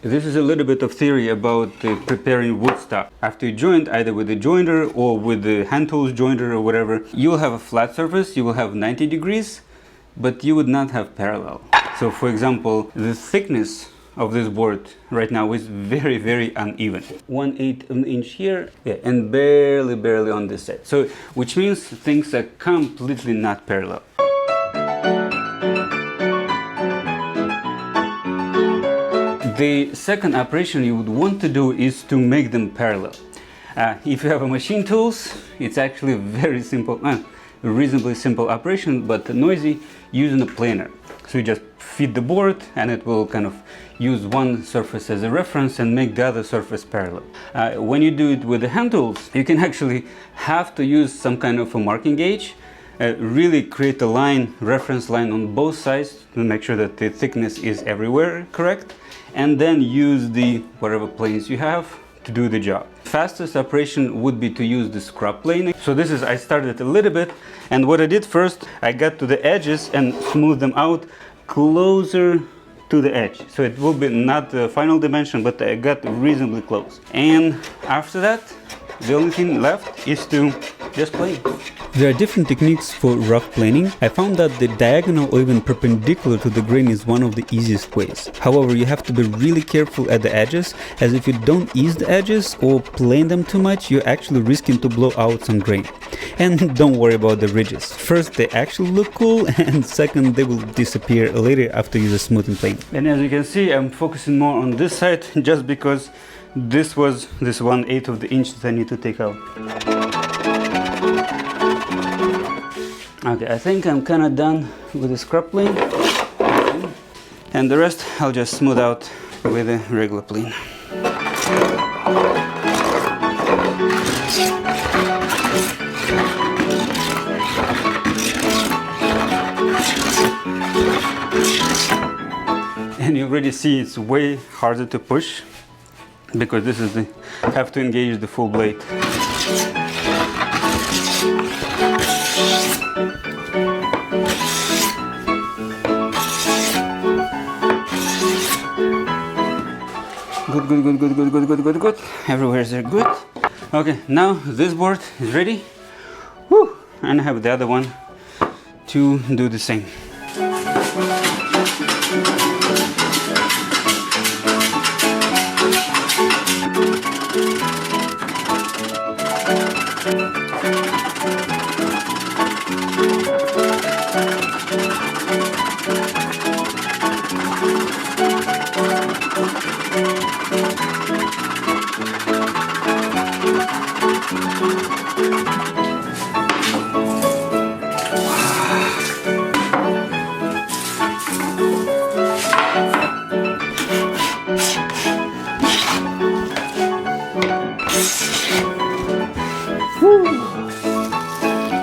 This is a little bit of theory about preparing wood stock. After you joint, either with the jointer or with the hand tools jointer or whatever, you will have a flat surface, you will have 90 degrees, but you would not have parallel. So for example, the thickness of this board right now is very, very uneven. 1/8 of an inch here, yeah, and barely on this side. So, which means things are completely not parallel. The second operation you would want to do is to make them parallel. If you have a machine tools, it's actually a very simple, reasonably simple operation, but noisy, using a planer. So you just feed the board and it will kind of use one surface as a reference and make the other surface parallel. When you do it with the hand tools, you can actually have to use some kind of a marking gauge, really create a line, reference line on both sides to make sure that the thickness is everywhere correct, and then use the whatever planes you have to do the job. Fastest operation would be to use the scrub plane. So this is, I started a little bit, and what I did first, I got to the edges and smoothed them out closer to the edge. So it will be not the final dimension, but I got reasonably close. And after that, the only thing left is to just plane. There are different techniques for rough planing. I found that the diagonal or even perpendicular to the grain is one of the easiest ways. However, you have to be really careful at the edges, as if you don't ease the edges or plane them too much, you're actually risking to blow out some grain. And don't worry about the ridges. First, they actually look cool, and second, they will disappear later after you use a smoothing plane. And as you can see, I'm focusing more on this side just because this was this 1/8 of the inch that I need to take out. Okay, I think I'm kind of done with the scrub plane, and the rest I'll just smooth out with a regular plane. And you already see it's way harder to push because this is the have to engage the full blade. Good. Everywhere is good. Okay, now this board is ready. Woo! And I have the other one to do the same.